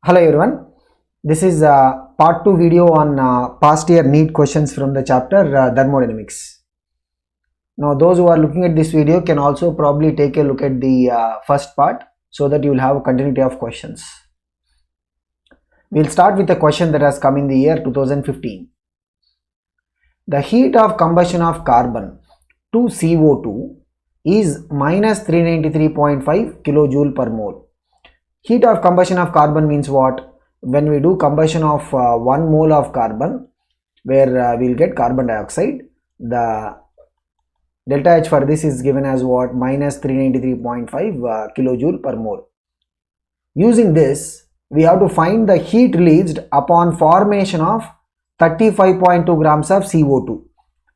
Hello everyone, this is part 2 video on past year NEET questions from the chapter Thermodynamics. Now those who are looking at this video can also probably take a look at the first part so that you will have a continuity of questions. We will start with a question that has come in the year 2015. The heat of combustion of carbon to CO2 is minus 393.5 kilojoule per mole. Heat of combustion of carbon means what? When we do combustion of 1 mole of carbon, where we will get carbon dioxide, the delta H for this is given as what? Minus 393.5 kilojoule per mole. Using this, we have to find the heat released upon formation of 35.2 grams of CO2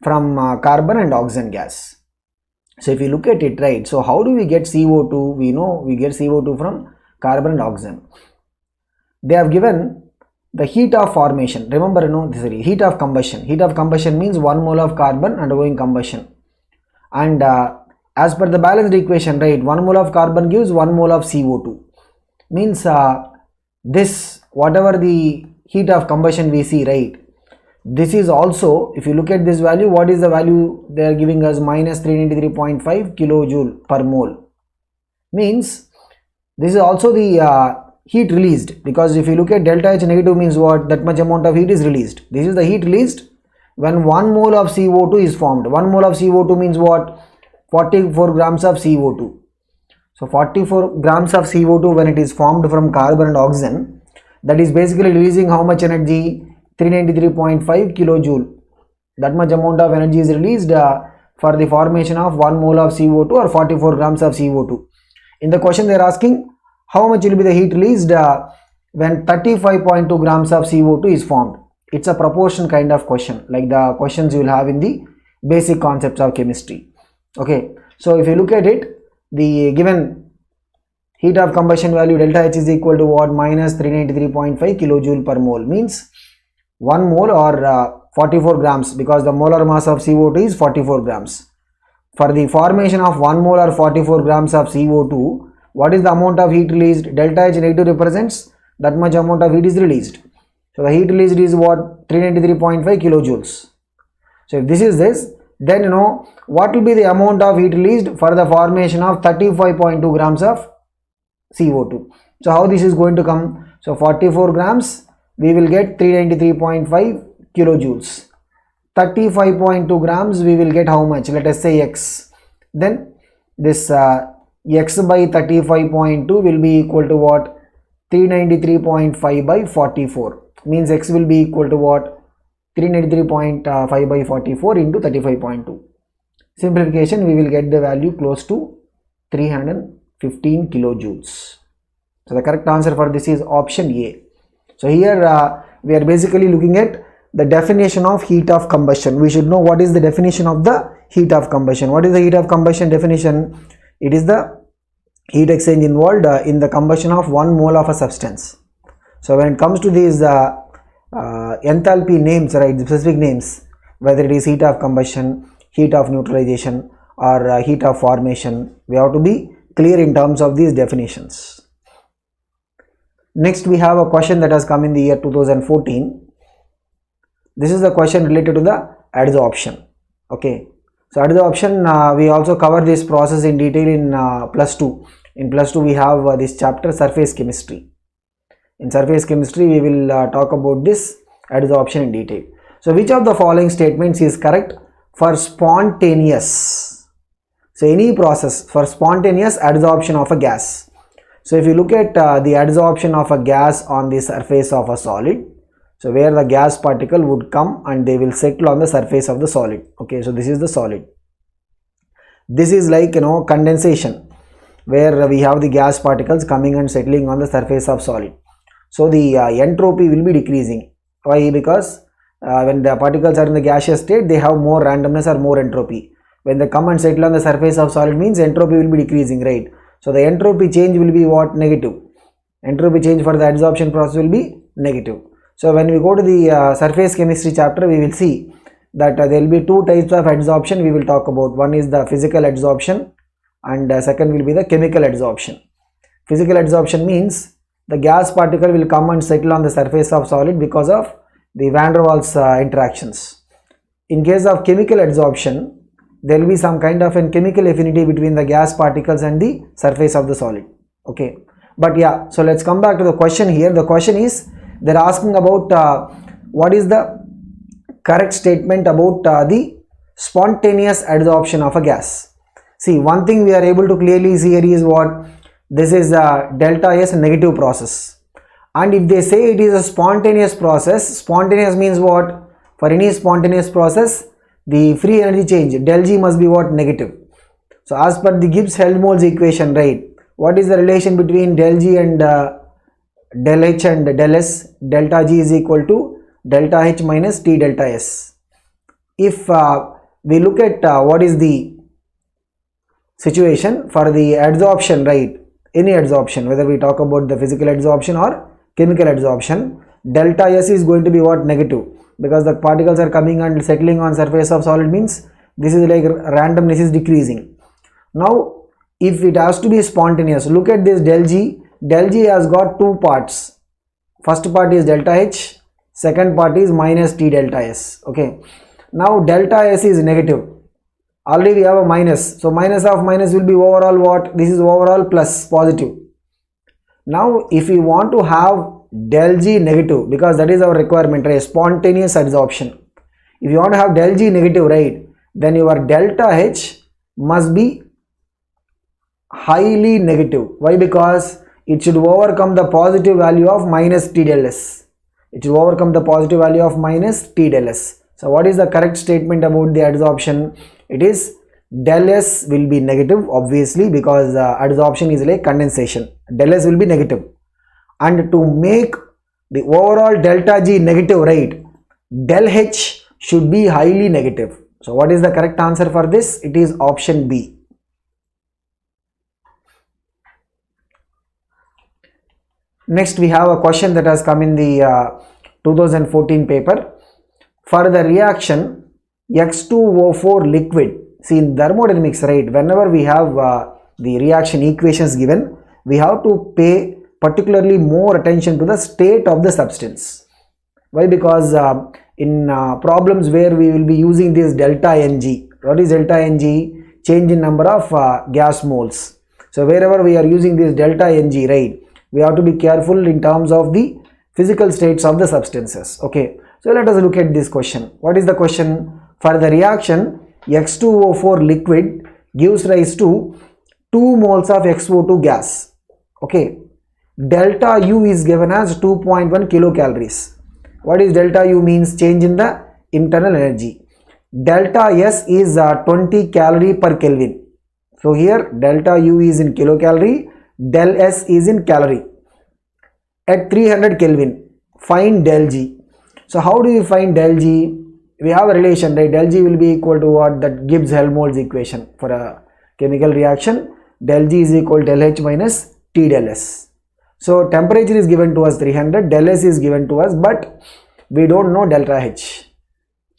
from carbon and oxygen gas. So if you look at it, right, so how do we get CO2? We know we get CO2 from carbon and oxygen. They have given the heat of formation. Remember, this is heat of combustion. Heat of combustion means 1 mole of carbon undergoing combustion. And as per the balanced equation, right, 1 mole of carbon gives 1 mole of CO2. Means this, whatever the heat of combustion we see, right, this is also, if you look at this value, what is the value they are giving us? Minus 393.5 kilojoule per mole. Means this is also the heat released, because if you look at delta H negative means what? That much amount of heat is released. This is the heat released when 1 mole of CO2 is formed. 1 mole of CO2 means what? 44 grams of CO2. So 44 grams of CO2 when it is formed from carbon and oxygen, that is basically releasing how much energy? 393.5 kilojoule. That much amount of energy is released for the formation of 1 mole of CO2 or 44 grams of CO2. In the question they are asking how much will be the heat released when 35.2 grams of CO2 is formed. It's a proportion kind of question, like the questions you will have in the basic concepts of chemistry. Okay, so if you look at it, the given heat of combustion value delta H is equal to what? Minus 393.5 kilojoule per mole, means 1 mole or 44 grams, because the molar mass of CO2 is 44 grams. For the formation of 1 mole or 44 grams of CO2, what is the amount of heat released? Delta H negative represents that much amount of heat is released. So the heat released is what? 393.5 kilojoules. So if this is this, then what will be the amount of heat released for the formation of 35.2 grams of CO2. So how this is going to come? So 44 grams, we will get 393.5 kilojoules. 35.2 grams, we will get how much? Let us say X. Then this X by 35.2 will be equal to what? 393.5 by 44. Means X will be equal to what? 393.5 by 44 into 35.2. Simplification, we will get the value close to 315 kilojoules. So the correct answer for this is option A. So here we are basically looking at the definition of heat of combustion. We should know what is the definition of the heat of combustion. What is the heat of combustion definition? It is the heat exchange involved in the combustion of 1 mole of a substance. So when it comes to these enthalpy names, right, the specific names, whether it is heat of combustion, heat of neutralization or heat of formation, we have to be clear in terms of these definitions. Next we have a question that has come in the year 2014. This is the question related to the adsorption. Okay, so adsorption, we also cover this process in detail in plus 2. In plus 2 we have this chapter surface chemistry. In surface chemistry we will talk about this adsorption in detail. So which of the following statements is correct for spontaneous? So any process for spontaneous adsorption of a gas. So if you look at the adsorption of a gas on the surface of a solid, so where the gas particle would come and they will settle on the surface of the solid. Okay, so this is the solid. This is like condensation, where we have the gas particles coming and settling on the surface of solid. So the entropy will be decreasing. Why? Because when the particles are in the gaseous state, they have more randomness or more entropy. When they come and settle on the surface of solid, means entropy will be decreasing, right? So the entropy change will be what? Negative. Entropy change for the adsorption process will be negative. So when we go to the surface chemistry chapter, we will see that there will be two types of adsorption we will talk about. One is the physical adsorption and second will be the chemical adsorption. Physical adsorption means the gas particle will come and settle on the surface of solid because of the van der Waals interactions. In case of chemical adsorption, there will be some kind of a chemical affinity between the gas particles and the surface of the solid. Okay, but yeah, so let's come back to the question here. The question is, they're asking about what is the correct statement about the spontaneous adsorption of a gas. See, one thing we are able to clearly see here is what this is a delta S negative process, and if they say it is a spontaneous process, spontaneous means what? For any spontaneous process, the free energy change del G must be what? Negative. So as per the Gibbs-Helmholtz equation, right, what is the relation between del G and del H and del S? Delta G is equal to delta H minus T delta S. If we look at what is the situation for the adsorption, right, any adsorption, whether we talk about the physical adsorption or chemical adsorption, delta S is going to be what? Negative, because the particles are coming and settling on surface of solid, means this is like randomness is decreasing. Now if it has to be spontaneous, look at this del G. Del G has got two parts. First part is delta H, second part is minus T delta S. Okay, now delta S is negative, already we have a minus, so minus of minus will be overall what? This is overall plus positive. Now if we want to have del G negative, because that is our requirement, right, spontaneous adsorption, if you want to have del G negative, right, then your delta H must be highly negative. Why? Because it should overcome the positive value of minus T del S. It should overcome the positive value of minus T del S. So what is the correct statement about the adsorption? It is del S will be negative, obviously, because adsorption is like condensation. Del S will be negative, and to make the overall delta G negative, right, del H should be highly negative. So what is the correct answer for this? It is option B. Next we have a question that has come in the 2014 paper. For the reaction X2O4 liquid, see in thermodynamics, right, whenever we have the reaction equations given, we have to pay particularly more attention to the state of the substance. Why? Because in problems where we will be using this delta Ng, what is delta Ng? Change in number of gas moles. So wherever we are using this delta Ng, right, we have to be careful in terms of the physical states of the substances. Okay, so let us look at this question. What is the question? For the reaction X2O4 liquid gives rise to 2 moles of XO2 gas. Okay, delta U is given as 2.1 kilocalories. What is delta U? Means change in the internal energy. Delta S is 20 calorie per Kelvin. So here delta U is in kilocalorie, del S is in calorie. At 300 Kelvin, find del G. So how do you find del G? We have a relation, right? Del G will be equal to what? That Gibbs-Helmholtz equation for a chemical reaction. Del G is equal to del H minus T del S. So temperature is given to us 300, del S is given to us, but we don't know delta H.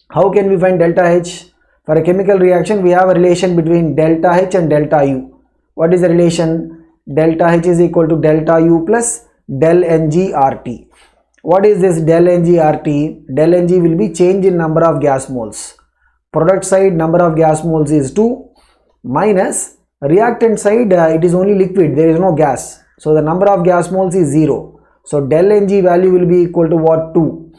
How can we find delta H? For a chemical reaction, we have a relation between delta H and delta U. What is the relation? Delta H is equal to delta U plus del Ng RT. What is this del Ng RT? Del Ng will be change in number of gas moles. Product side number of gas moles is 2 minus reactant side it is only liquid, there is no gas. So the number of gas moles is 0. So del Ng value will be equal to what? 2.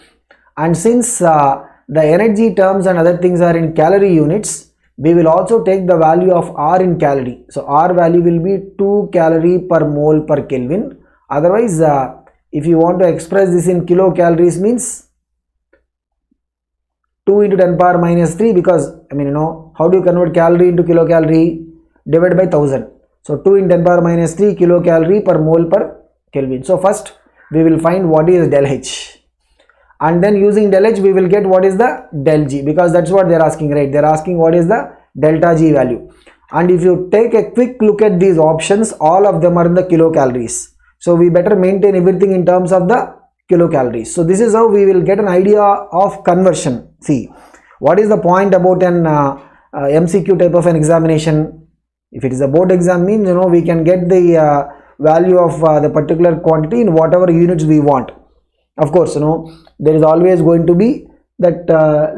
And since the energy terms and other things are in calorie units, we will also take the value of R in calorie. So R value will be 2 calorie per mole per Kelvin. Otherwise, if you want to express this in kilocalories, means 2 into 10 power minus 3, because I mean, you know, how do you convert calorie into kilocalorie? Divided by 1000. So 2 into 10 power minus 3 kilocalorie per mole per Kelvin. So first we will find what is del H, and then using del H we will get what is the del G, because that's what they are asking, right? They are asking what is the delta G value. And if you take a quick look at these options, all of them are in the kilocalories. So we better maintain everything in terms of the kilocalories. So this is how we will get an idea of conversion. See, what is the point about an MCQ type of an examination? If it is a board exam, means, you know, we can get the value of the particular quantity in whatever units we want. Of course, there is always going to be that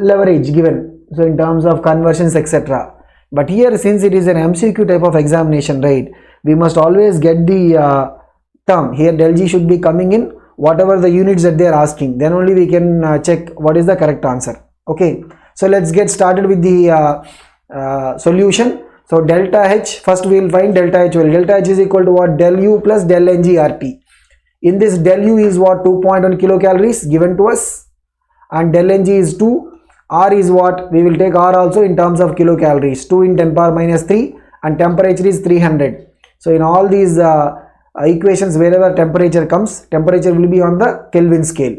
leverage given, so in terms of conversions, etc. But here, since it is an MCQ type of examination, right, we must always get the term. Here del G should be coming in whatever the units that they are asking, then only we can check what is the correct answer. Okay, so let's get started with the solution. So delta H, first we will find delta H value. Delta H is equal to what? Del U plus del Ng RT. In this, del U is what? 2.1 kilocalories given to us, and del Ng is 2. R is what? We will take R also in terms of kilocalories, 2 in 10 power minus 3, and temperature is 300. So in all these equations, wherever temperature comes, temperature will be on the Kelvin scale.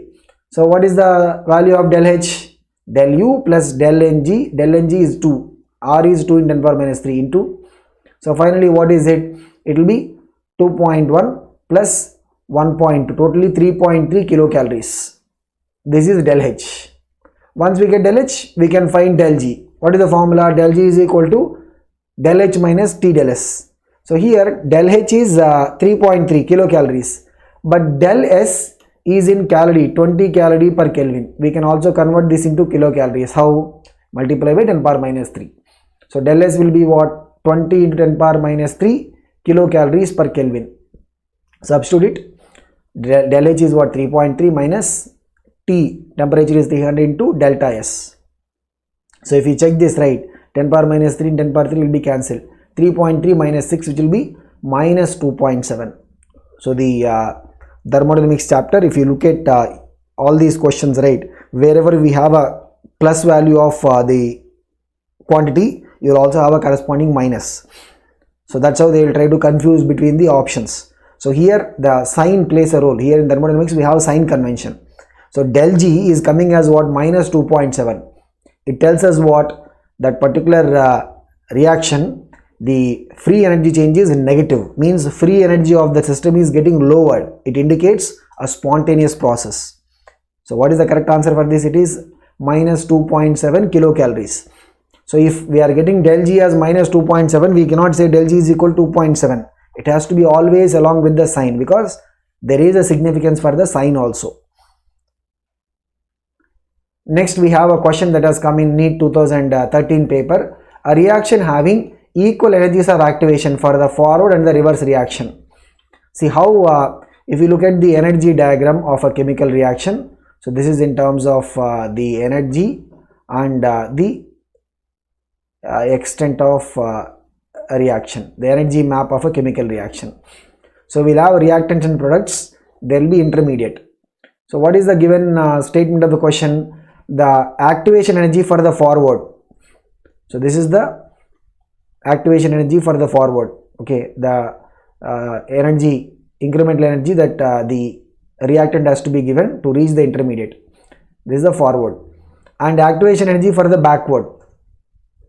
So what is the value of del H? Del U plus del Ng. Del Ng is 2. R is 2 in 10 power minus 3 into. So finally what is it? It will be 2.1 plus 1.2, totally 3.3 kilocalories. This is del H. Once we get del H, we can find del G. What is the formula? Del G is equal to del H minus T del S. So here del H is 3.3 kilocalories, but del S is in calorie, 20 calorie per Kelvin. We can also convert this into kilocalories. How? Multiply by 10 power minus 3. So del S will be what? 20 into 10 power minus 3 kilocalories per Kelvin. Substitute it. Del H is what? 3.3 minus T, temperature is 300 into delta S. So if you check this, right, 10 power minus 3 and 10 power 3 will be cancelled. 3.3 minus 6, which will be minus 2.7. So the thermodynamics chapter, if you look at all these questions, right, wherever we have a plus value of the quantity, you will also have a corresponding minus. So that's how they will try to confuse between the options. So here the sign plays a role. Here in thermodynamics we have sign convention. So del G is coming as what? Minus 2.7. It tells us what? That particular reaction, the free energy change is negative, means free energy of the system is getting lowered. It indicates a spontaneous process. So what is the correct answer for this? It is minus 2.7 kilocalories. So if we are getting del G as minus 2.7, we cannot say del G is equal to 2.7. It has to be always along with the sign, because there is a significance for the sign also. Next we have a question that has come in NEET 2013 paper. A reaction having equal energies of activation for the forward and the reverse reaction. See how if you look at the energy diagram of a chemical reaction, so this is in terms of the energy and the extent of a reaction, the energy map of a chemical reaction. So we'll have reactants and products, there will be intermediate. So what is the given statement of the question? The activation energy for the forward. So this is the activation energy for the forward. Okay, the energy, incremental energy that the reactant has to be given to reach the intermediate. This is the forward. And activation energy for the backward.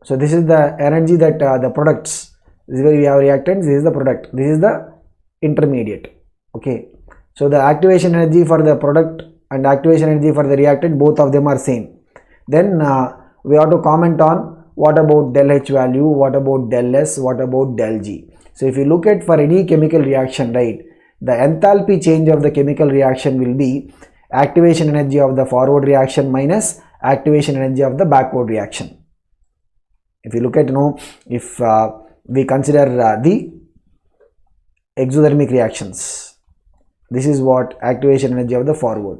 So this is the energy that the products, this is where we have reactants, this is the product, this is the intermediate. Okay, so the activation energy for the product and activation energy for the reactant, both of them are same. Then we have to comment on what about del H value, what about del S, what about del G. So if you look at for any chemical reaction, right, the enthalpy change of the chemical reaction will be activation energy of the forward reaction minus activation energy of the backward reaction. If you look at, if we consider the exothermic reactions, this is what activation energy of the forward,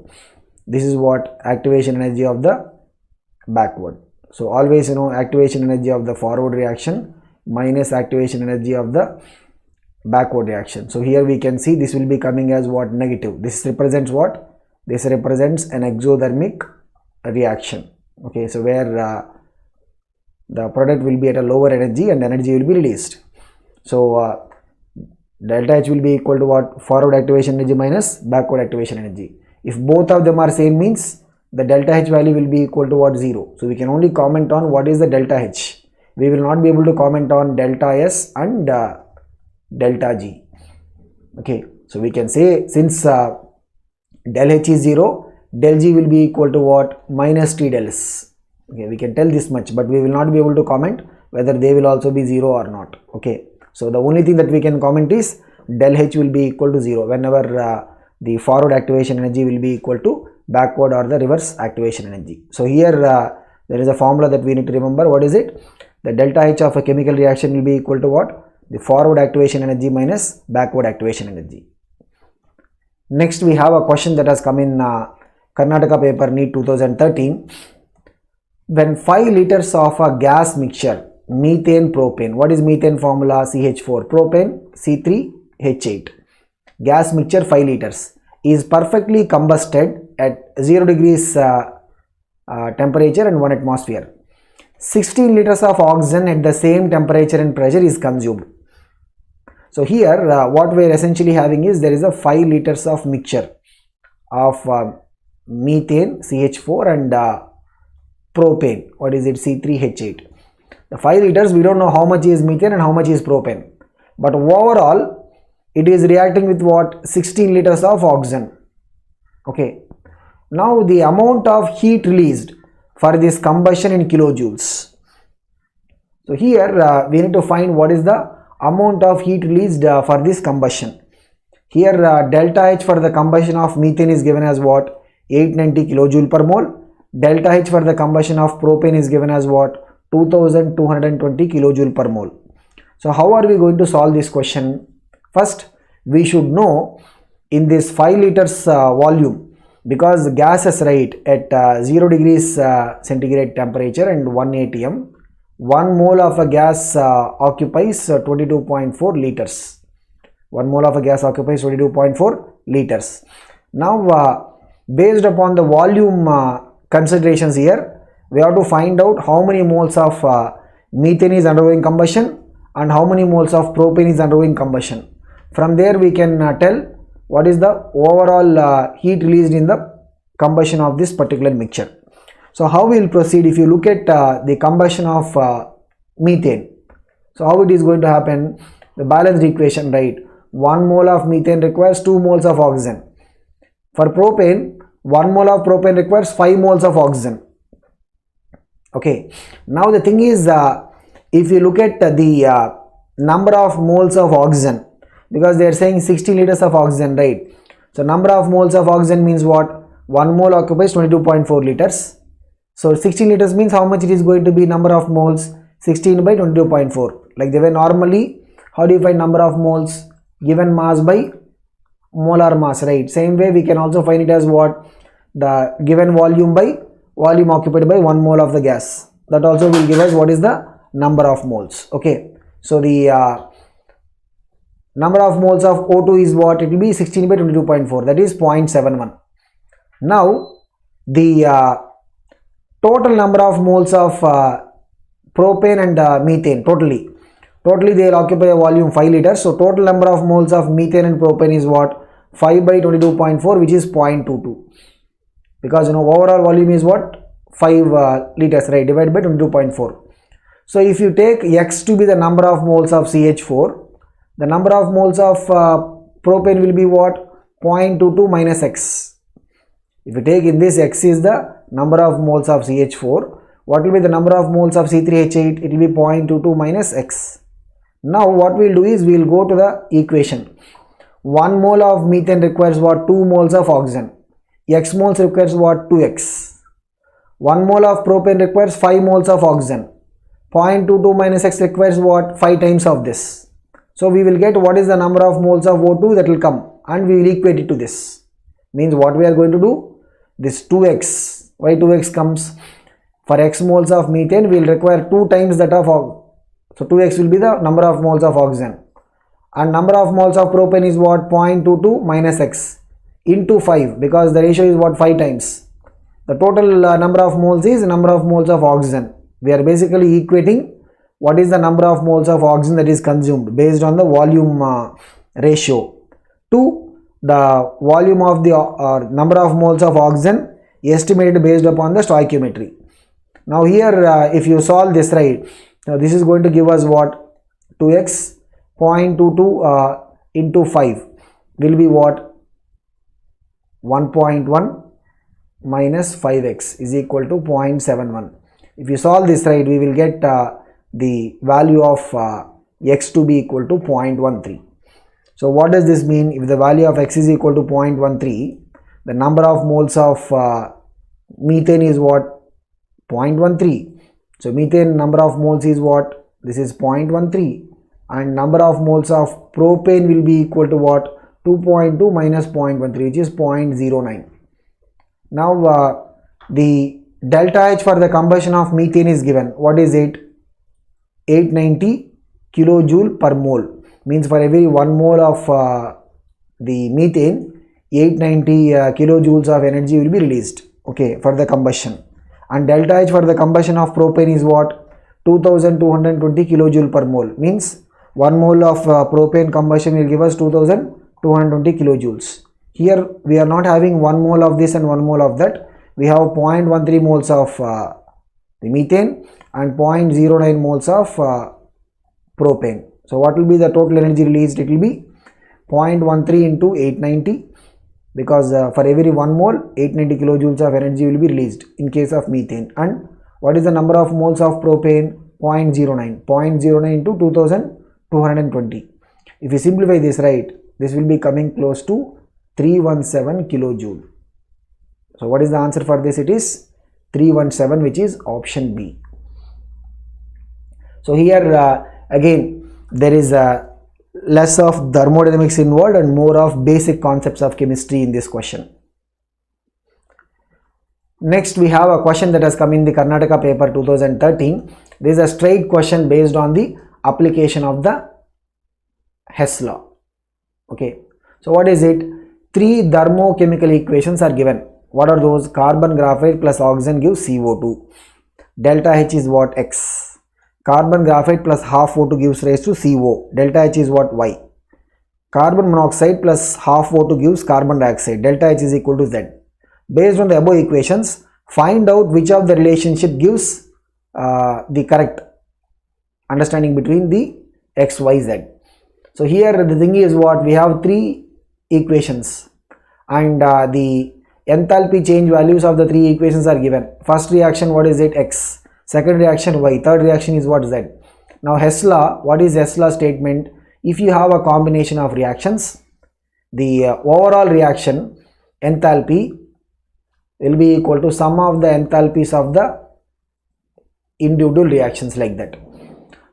this is what activation energy of the backward. So always activation energy of the forward reaction minus activation energy of the backward reaction. So here we can see this will be coming as what? Negative. This represents what? This represents an exothermic reaction. Okay, so where the product will be at a lower energy and energy will be released. So delta H will be equal to what? Forward activation energy minus backward activation energy. If both of them are same, means the delta H value will be equal to what? 0. So we can only comment on what is the delta H. We will not be able to comment on delta S and delta G. Okay, so we can say since del H is 0, del G will be equal to what? Minus T del S. Okay, we can tell this much, but we will not be able to comment whether they will also be 0 or not. Okay, so the only thing that we can comment is del H will be equal to 0 whenever the forward activation energy will be equal to backward or the reverse activation energy. So here there is a formula that we need to remember. What is it? The delta H of a chemical reaction will be equal to what? The forward activation energy minus backward activation energy. Next we have a question that has come in Karnataka paper NEET 2013. When 5 liters of a gas mixture, methane propane, what is methane formula? CH4, propane C3H8, gas mixture 5 liters is perfectly combusted at 0 degrees temperature and 1 atmosphere. 16 liters of oxygen at the same temperature and pressure is consumed. So here what we are essentially having is there is a 5 liters of mixture of methane CH4 and propane, what is it, C3H8. The 5 liters, we don't know how much is methane and how much is propane, but overall it is reacting with what? 16 liters of oxygen. Okay, now the amount of heat released for this combustion in kilojoules. So here we need to find what is the amount of heat released for this combustion. Here delta H for the combustion of methane is given as what? 890 kilojoule per mole. Delta H for the combustion of propane is given as what? 2220 kilojoule per mole. So how are we going to solve this question? First, we should know in this 5 liters volume, because gases, right, at 0 degrees centigrade temperature and 1 atm, 1 mole of a gas occupies 22.4 liters. 1 mole of a gas occupies 22.4 liters. Now based upon the volume considerations here, we have to find out how many moles of methane is undergoing combustion and how many moles of propane is undergoing combustion. From there we can tell what is the overall heat released in the combustion of this particular mixture. So how we will proceed? If you look at the combustion of methane, so how it is going to happen? The balanced equation, right? 1 mole of methane requires 2 moles of oxygen. For propane, 1 mole of propane requires 5 moles of oxygen. Okay, now the thing is, if you look at the number of moles of oxygen, because they are saying 60 liters of oxygen, right? So number of moles of oxygen means what? 1 mole occupies 22.4 liters. So 16 liters means how much it is going to be number of moles? 16 by 22.4. Like the way normally, how do you find number of moles? Given mass by molar mass, right? Same way we can also find it as what? The given volume by volume occupied by 1 mole of the gas. That also will give us what is the number of moles. Okay, so the number of moles of O2 is what? It will be 16 by 22.4, that is 0.71. Now the total number of moles of propane and methane, totally they will occupy a volume 5 liters. So total number of moles of methane and propane is what? 5 by 22.4, which is 0.22, because you know overall volume is what? 5 liters, right, divided by 22.4. So if you take X to be the number of moles of CH4, the number of moles of propane will be what? 0.22 minus X. If you take in this, X is the number of moles of CH4, what will be the number of moles of C3H8? It will be 0.22 minus X. Now what we will do is we will go to the equation. 1 mole of methane requires what? 2 moles of oxygen. X moles requires what? 2x. 1 mole of propane requires 5 moles of oxygen. 0.22 minus X requires what? 5 times of this. So we will get what is the number of moles of O2 that will come, and we will equate it to this. Means what we are going to do? This 2x. Why 2x comes? For x moles of methane we will require 2 times that of oxygen. So 2x will be the number of moles of oxygen, and number of moles of propane is what? 0.22 minus x into 5, because the ratio is what? 5 times. The total number of moles is number of moles of oxygen. We are basically equating what is the number of moles of oxygen that is consumed based on the volume ratio to the volume of the number of moles of oxygen estimated based upon the stoichiometry. Now here if you solve this, right, now this is going to give us what? 2x. 0.22 into 5 will be what? 1.1 minus 5x is equal to 0.71. If you solve this, right, we will get the value of x to be equal to 0.13. So what does this mean? If the value of x is equal to 0.13, the number of moles of methane is what? 0.13. So methane number of moles is what? This is 0.13, and number of moles of propane will be equal to what? 2.2 minus 0.13, which is 0.09. Now the delta H for the combustion of methane is given. What is it? 890 kilojoule per mole. Means for every 1 mole of the methane, 890 kilojoules of energy will be released, okay, for the combustion. And delta H for the combustion of propane is what? 2220 kilojoule per mole. Means 1 mole of propane combustion will give us 2220 kilojoules. Here we are not having 1 mole of this and 1 mole of that. We have 0.13 moles of the methane and 0.09 moles of propane. So what will be the total energy released? It will be 0.13 into 890, because for every 1 mole 890 kilojoules of energy will be released in case of methane. And what is the number of moles of propane? 0.09. 0.09 into 2220. If you simplify this, right, this will be coming close to 317 kilojoule. So what is the answer for this? It is 317, which is option B. So here again there is less of thermodynamics involved and more of basic concepts of chemistry in this question. Next we have a question that has come in the Karnataka paper 2013. This is a straight question based on the application of the Hess law. Okay, so what is it? 3 thermochemical equations are given. What are those? Carbon graphite plus oxygen gives CO2. Delta H is what? X. Carbon graphite plus half O2 gives rise to CO. Delta H is what? Y. Carbon monoxide plus half O2 gives carbon dioxide. Delta H is equal to Z. Based on the above equations, find out which of the relationship gives the correct understanding between the X, Y, Z. So here the thing is what? We have 3 equations, and the enthalpy change values of the 3 equations are given. First reaction, what is it? X. Second reaction, Y. Third reaction is what? Z. Now Hess law, what is Hess law statement? If you have a combination of reactions, the overall reaction enthalpy will be equal to sum of the enthalpies of the individual reactions, like that.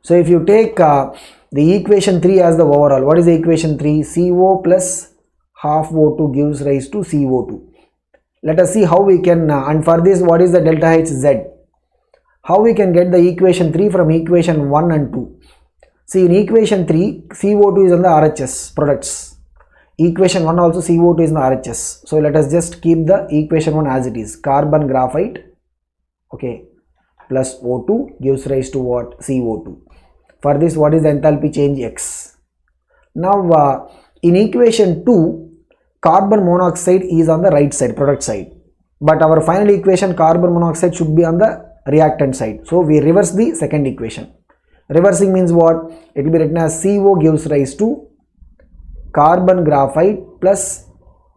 So if you take the equation 3 as the overall, what is the equation 3? CO plus half O2 gives rise to CO2. Let us see how we can, and for this, what is the delta H? Z. How we can get the equation 3 from equation 1 and 2? See, in equation 3, CO2 is on the RHS products. Equation 1 also CO2 is in the RHS. So let us just keep the equation 1 as it is. Carbon graphite, okay, plus O2 gives rise to what? CO2. For this, what is the enthalpy change? X. Now in equation 2, carbon monoxide is on the right side, product side, but our final equation carbon monoxide should be on the reactant side. So we reverse the second equation. Reversing means what? It will be written as CO gives rise to carbon graphite plus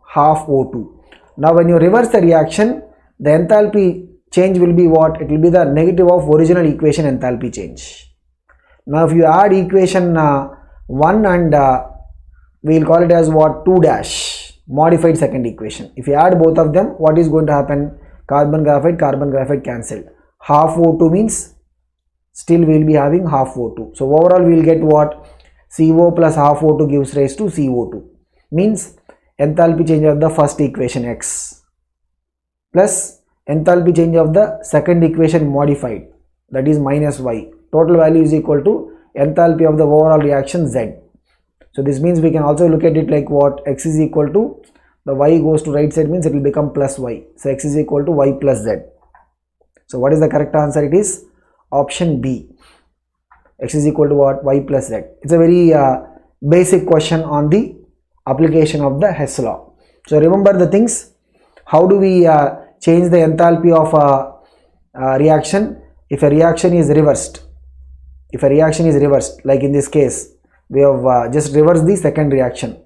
half O2. Now when you reverse the reaction, the enthalpy change will be what? It will be the negative of original equation enthalpy change. Now if you add equation 1 and we will call it as what? 2 dash, modified second equation. If you add both of them, what is going to happen? Carbon graphite cancelled. Half O2 means still we will be having half O2. So overall we will get what? CO plus half O2 gives rise to CO2. Means enthalpy change of the first equation X plus enthalpy change of the second equation modified, that is minus Y. Total value is equal to enthalpy of the overall reaction Z. So this means we can also look at it like what? X is equal to, the Y goes to right side, means it will become plus Y. So X is equal to Y plus Z. So what is the correct answer? It is option B. X is equal to what? Y plus Z. It's a very basic question on the application of the Hess law. So remember the things. How do we change the enthalpy of a reaction? If a reaction is reversed, like in this case, we have just reversed the second reaction,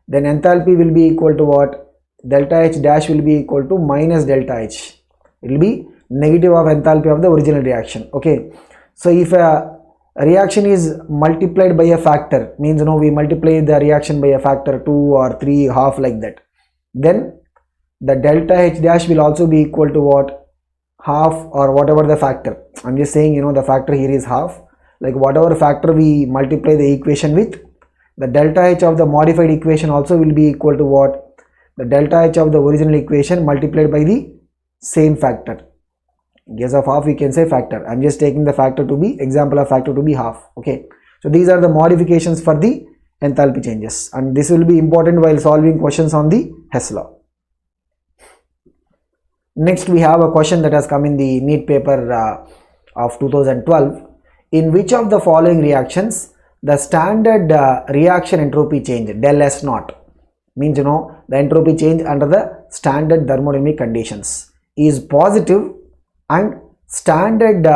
then enthalpy will be equal to what? Delta H dash will be equal to minus delta H. It will be negative of enthalpy of the original reaction. Okay, so if a reaction is multiplied by a factor, means we multiply the reaction by a factor 2 or 3, half, like that, then the delta H dash will also be equal to what? Half, or whatever the factor. I'm just saying, the factor here is half. Like whatever factor we multiply the equation with, the delta H of the modified equation also will be equal to what? The delta H of the original equation multiplied by the same factor. In case of half, we can say factor. I'm just taking the factor to be, example of factor to be half. Okay. So these are the modifications for the enthalpy changes, and this will be important while solving questions on the Hess law. Next, we have a question that has come in the NEET paper of 2012. In which of the following reactions the standard reaction entropy change del S naught, means the entropy change under the standard thermodynamic conditions, is positive, and standard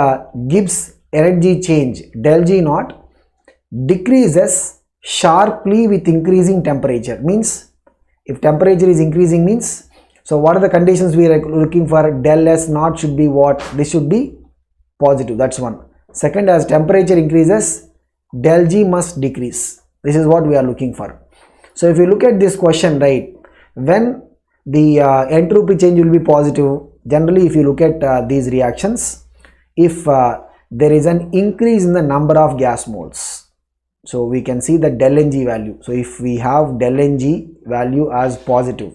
Gibbs energy change del G naught decreases sharply with increasing temperature? Means if temperature is increasing, means, so what are the conditions we are looking for? Del S naught should be what? This should be positive. That's one. Second, as temperature increases, del G must decrease. This is what we are looking for. So if you look at this question, right, when the entropy change will be positive, generally if you look at these reactions, if there is an increase in the number of gas moles, so we can see the del Ng value. So if we have del Ng value as positive,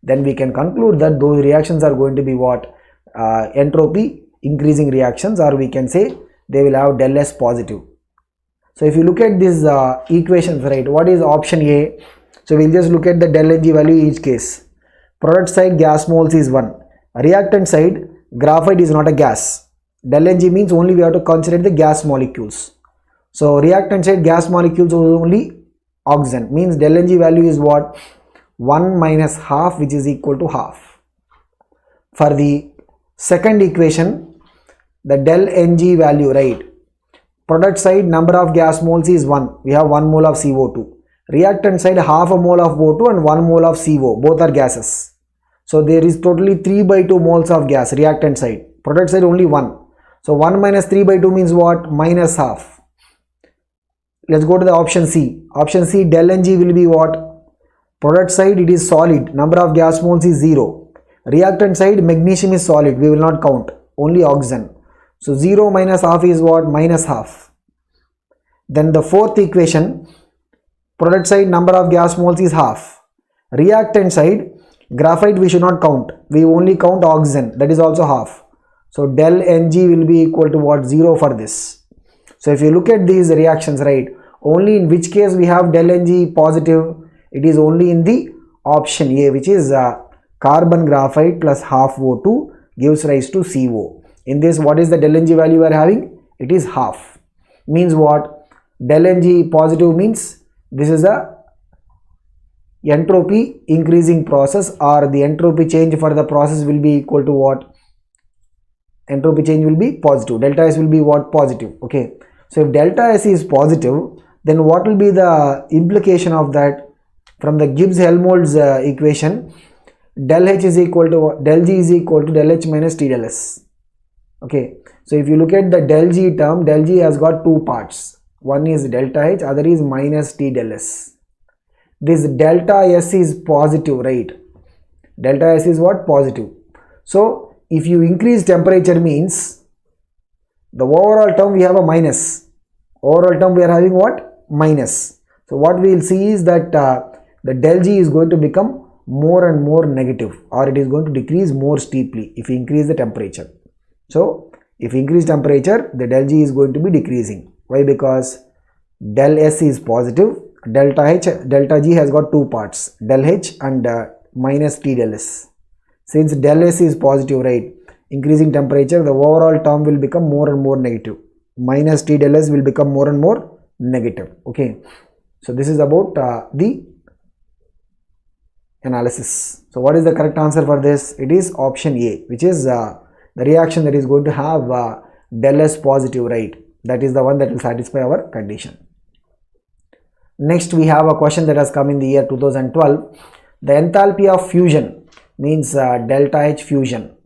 then we can conclude that those reactions are going to be what? Entropy increasing reactions, or we can say they will have del S positive. So if you look at these equations, right, what is option A? So we'll just look at the del Ng value each case. Product side gas moles is 1. Reactant side graphite is not a gas. Del Ng means only we have to consider the gas molecules. So reactant side gas molecules is only oxygen, means del Ng value is what? 1 minus half, which is equal to half. For the second equation, the del Ng value, right, product side number of gas moles is 1. We have 1 mole of CO2. Reactant side half a mole of O2 and 1 mole of CO. Both are gases. So there is totally 3/2 moles of gas, reactant side. Product side only 1. So 1 minus 3/2 means what? Minus half. Let's go to the option C. Option C, del Ng will be what? Product side it is solid. Number of gas moles is 0. Reactant side magnesium is solid. We will not count. Only oxygen. So 0 minus half is what? Minus half. Then the fourth equation, product side number of gas moles is half. Reactant side graphite we should not count. We only count oxygen. That is also half. So del Ng will be equal to what? 0 for this. So if you look at these reactions, right, only in which case we have del Ng positive? It is only in the option A, which is carbon graphite plus half O2 gives rise to CO. In this, what is the del Ng value we are having? It is half. Means what? Del Ng positive means this is a entropy increasing process, or the entropy change for the process will be equal to what? Entropy change will be positive. Delta S will be what? Positive. Okay. So if delta S is positive, then what will be the implication of that? From the Gibbs-Helmholtz equation, del H is equal to del G is equal to del H minus T del S. Okay. So if you look at the del G term, del G has got two parts. One is delta H, other is minus T del S. This delta S is positive, right? Delta S is what? Positive. So if you increase temperature, means the overall term we have a minus. Overall term we are having what? Minus. So what we will see is that the del G is going to become more and more negative, or it is going to decrease more steeply if you increase the temperature. So if you increase temperature, the del G is going to be decreasing. Why? Because del S is positive, delta G has got two parts, del H and minus T del S. Since del S is positive, right, increasing temperature, the overall term will become more and more negative. Minus T del S will become more and more negative. Okay. So this is about the analysis. So what is the correct answer for this? It is option A, which is the reaction that is going to have del S positive, right? That is the one that will satisfy our condition. Next, we have a question that has come in the year 2012. The enthalpy of fusion, means delta H fusion,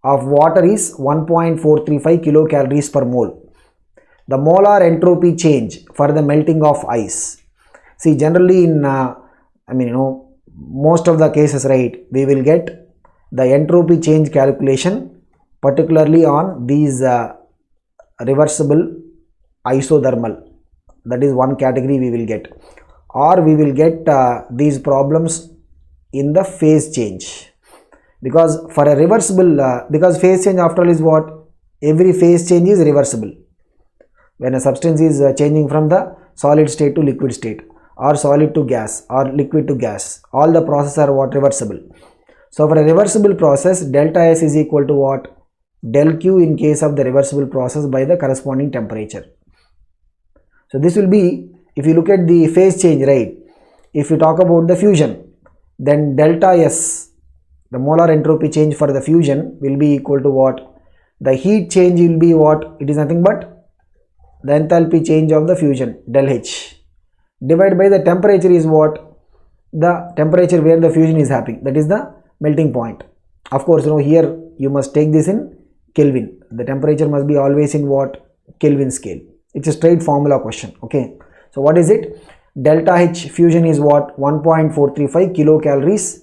of water is 1.435 kilocalories per mole. the molar entropy change for the melting of ice. See, generally in most of the cases, right, we will get the entropy change calculation particularly on these reversible isothermal. That is one category we will get, or we will get these problems in the phase change, because for a reversible because phase change after all is what? Every phase change is reversible. When a substance is changing from the solid state to liquid state, or solid to gas, or liquid to gas, all the processes are what? Reversible. So for a reversible process, delta S is equal to what? Del Q in case of the reversible process by the corresponding temperature. So this will be, if you look at the phase change, right, if you talk about the fusion, then delta S, the molar entropy change for the fusion, will be equal to what? The heat change will be what? It is nothing but the enthalpy change of the fusion, del H, divided by the temperature is what? The temperature where the fusion is happening, that is the melting point. Of course, here you must take this in Kelvin. The temperature must be always in what? Kelvin scale. It's a straight formula question. Okay, so what is it? Delta H fusion is what? 1.435 kilocalories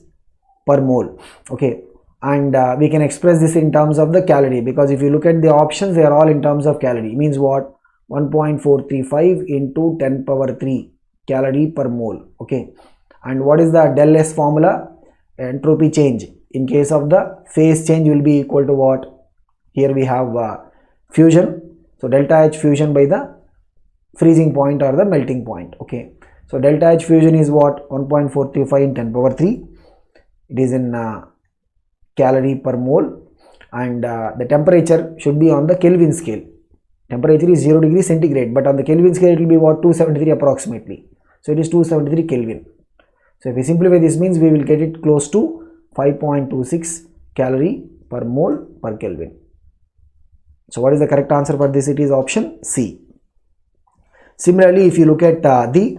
per mole. Okay, and we can express this in terms of the calorie, because if you look at the options, they are all in terms of calorie. Means what? 1.435 into 10 power 3 calorie per mole. Okay, and what is the del S formula? Entropy change in case of the phase change will be equal to what? Here we have fusion, so delta H fusion by the freezing point or the melting point. Okay, so delta H fusion is what? 1.435 in 10 power 3. It is in calorie per mole, and the temperature should be on the Kelvin scale. Temperature is 0 degrees centigrade, but on the Kelvin scale it will be what? 273 approximately. So it is 273 Kelvin. So if we simplify, this means we will get it close to 5.26 calorie per mole per Kelvin. So what is the correct answer for this? It is option C. Similarly, if you look at the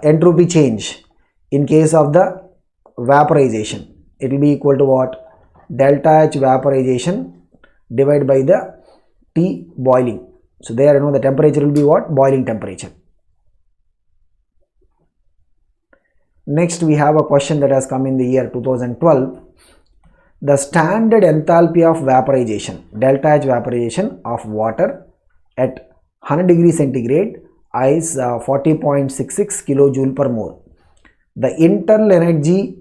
entropy change in case of the vaporization, it will be equal to what? Delta H vaporization divided by the T boiling. So there the temperature will be what? Boiling temperature. Next we have a question that has come in the year 2012. The standard enthalpy of vaporization, delta H vaporization of water at 100 degrees centigrade is 40.66 kilojoule per mole. The internal energy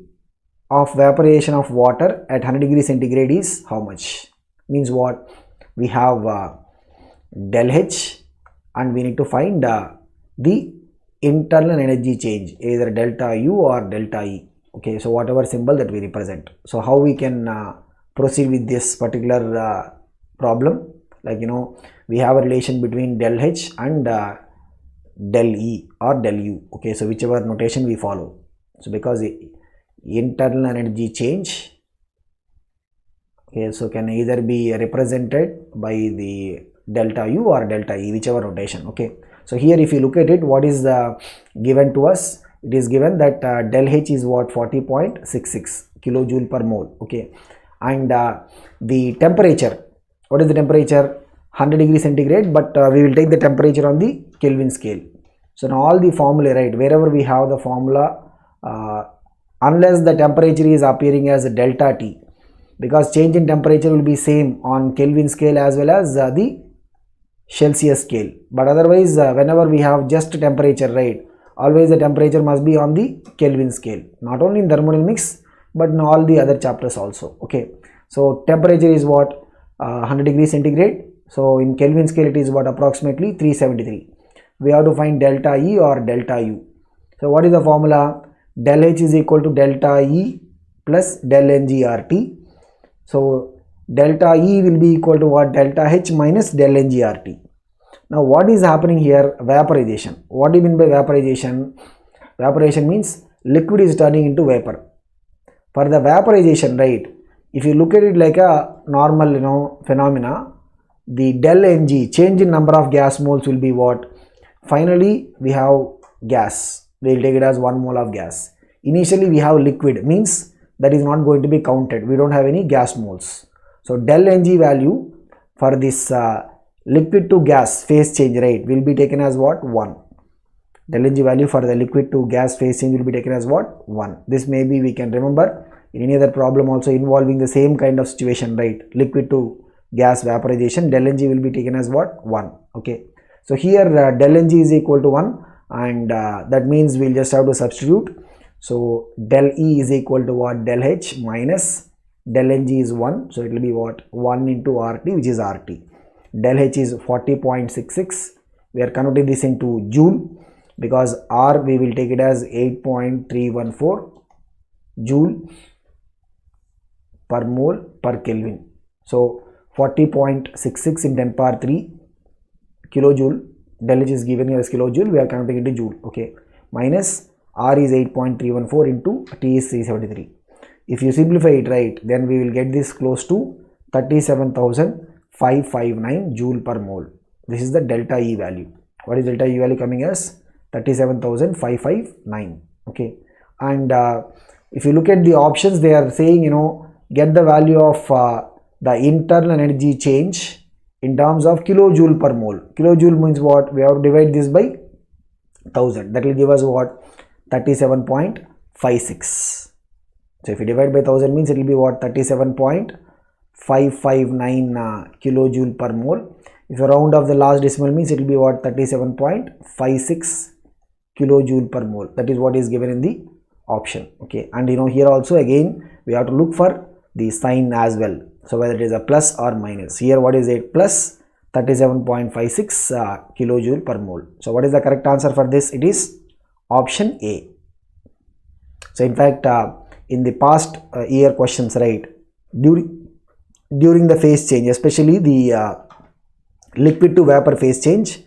of vaporization of water at 100 degrees centigrade is how much? Means what? We have del H, and we need to find the internal energy change, either delta U or delta E. Okay, so whatever symbol that we represent. So how we can proceed with this particular problem? Like we have a relation between del H and del E or del U. Okay, so whichever notation we follow. So because the internal energy change, okay, so can either be represented by the delta U or delta E, whichever notation. Okay, so here if you look at it, what is given to us? It is given that del H is what? 40.66 kilojoule per mole. Okay, and the temperature, what is the temperature? 100 degrees centigrade, but we will take the temperature on the Kelvin scale. So now all the formula, right, wherever we have the formula, unless the temperature is appearing as delta T, because change in temperature will be same on Kelvin scale as well as the Celsius scale. But otherwise, whenever we have just temperature, right, always the temperature must be on the Kelvin scale, not only in thermodynamics but in all the other chapters also. Okay, so temperature is what? 100 degrees centigrade. So in Kelvin scale it is what? Approximately 373. We have to find delta E or delta U. So what is the formula? Del H is equal to delta E plus del NGRT. So delta E will be equal to what? Delta H minus del NGRT. Now what is happening here? Vaporization. What do you mean by vaporization? Vaporization means liquid is turning into vapor. For the vaporization, right, if you look at it like a normal phenomena, the del Ng, change in number of gas moles, will be what? Finally we have gas, we will take it as 1 mole of gas. Initially we have liquid, means that is not going to be counted, we don't have any gas moles. So del Ng value for this liquid to gas phase change, right, will be taken as what? 1. Del Ng value for the liquid to gas phase change will be taken as what? 1. This maybe we can remember in any other problem also involving the same kind of situation, right? Liquid to gas vaporization, del Ng will be taken as what? 1. Okay. So here del Ng is equal to 1, and that means we'll just have to substitute. So del E is equal to what? Del H minus del Ng is 1. So it will be what? 1 into RT, which is RT. Del H is 40.66. We are converting this into joule, because R we will take it as 8.314 joule per mole per Kelvin. So 40.66 in 10 power 3 kilojoule. Del H is given here as kilojoule. We are converting into joule. Okay. Minus R is 8.314 into T is 373. If you simplify it, right, then we will get this close to 37,559 joule per mole. This is the delta E value. What is delta E value coming as? 37,559. Okay. And if you look at the options, they are saying, get the value of the internal energy change in terms of kilojoule per mole. Kilojoule means what? We have to divide this by 1000. That will give us what? 37.56. So if you divide by 1000 means it will be what? 37.559 kilojoule per mole. If you round off the last decimal means it will be what? 37.56 kilojoule per mole. That is what is given in the option. Okay. And here also again we have to look for the sign as well. So whether it is a plus or minus. Here what is it? Plus 37.56 kilojoule per mole. So what is the correct answer for this? It is option A. So in fact in the past year questions, right, during the phase change, especially the liquid to vapor phase change,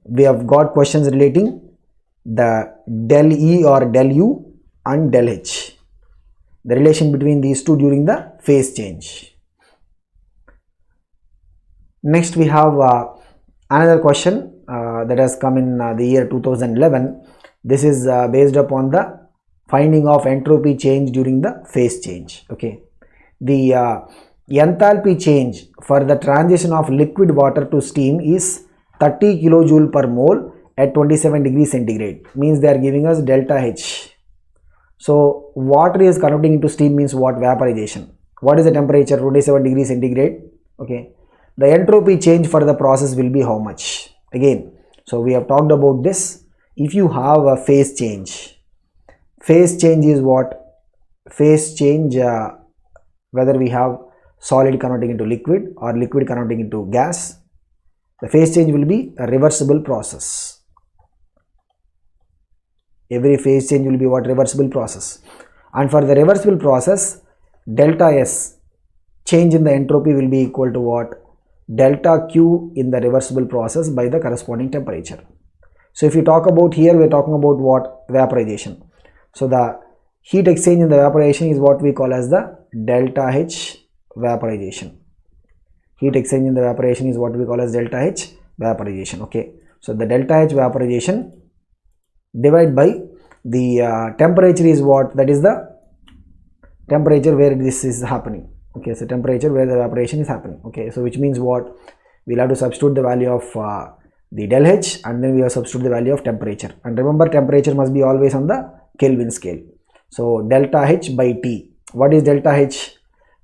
we have got questions relating the del E or del U and del H, the relation between these two during the phase change. Next we have another question that has come in the year 2011. This is based upon the finding of entropy change during the phase change. Okay, the enthalpy change for the transition of liquid water to steam is 30 kilojoule per mole at 27 degrees centigrade. Means they are giving us delta H. So water is converting into steam means what? Vaporization. What is the temperature? 27 degrees centigrade. Okay. The entropy change for the process will be how much? Again, so we have talked about this. If you have a phase change is what? Phase change whether we have solid converting into liquid or liquid converting into gas, the phase change will be a reversible process. Every phase change will be what? Reversible process. And for the reversible process, delta S, change in the entropy, will be equal to what? Delta Q in the reversible process by the corresponding temperature. So if you talk about here, we are talking about what? Vaporization. So the heat exchange in the evaporation is what we call as the delta H vaporization. Heat exchange in the evaporation is what we call as delta H vaporization. Okay. So the delta H vaporization divided by the temperature is what? That is the temperature where this is happening. Okay. So temperature where the evaporation is happening. Okay. So which means what? We'll have to substitute the value of the del H, and then we have substitute the value of temperature. And remember, temperature must be always on the Kelvin scale. So delta H by T. What is delta H?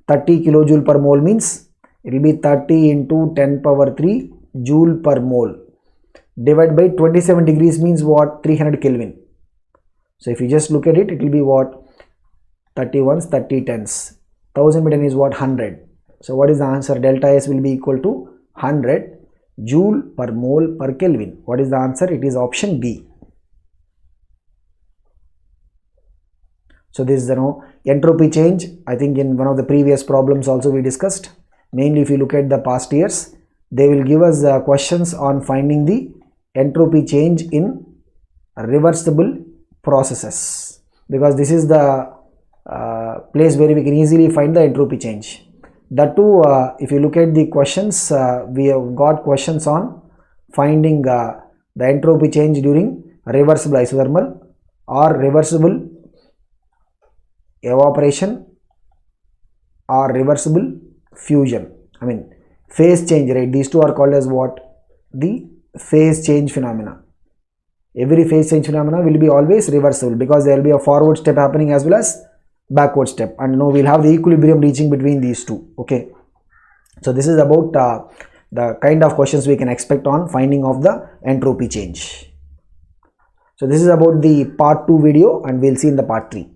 30 kilojoule per mole means it will be 30 into 10 power 3 joule per mole. Divided by 27 degrees means what? 300 Kelvin. So if you just look at it, it will be what? 30 ones, 30 tens. 1000 by 10 is what? 100. So what is the answer? Delta S will be equal to 100 joule per mole per Kelvin. What is the answer? It is option B. So this is the entropy change. I think in one of the previous problems also we discussed. Mainly if you look at the past years, they will give us questions on finding the entropy change in reversible processes, because this is the place where we can easily find the entropy change. That too, if you look at the questions, we have got questions on finding the entropy change during reversible isothermal or reversible evaporation or reversible fusion. I mean, phase change, right? These two are called as what? The phase change phenomena. Every phase change phenomena will be always reversible because there will be a forward step happening as well as backward step, and now we'll have the equilibrium reaching between these two. Okay, so this is about the kind of questions we can expect on finding of the entropy change. So this is about the part 2 video, and we'll see in the part 3.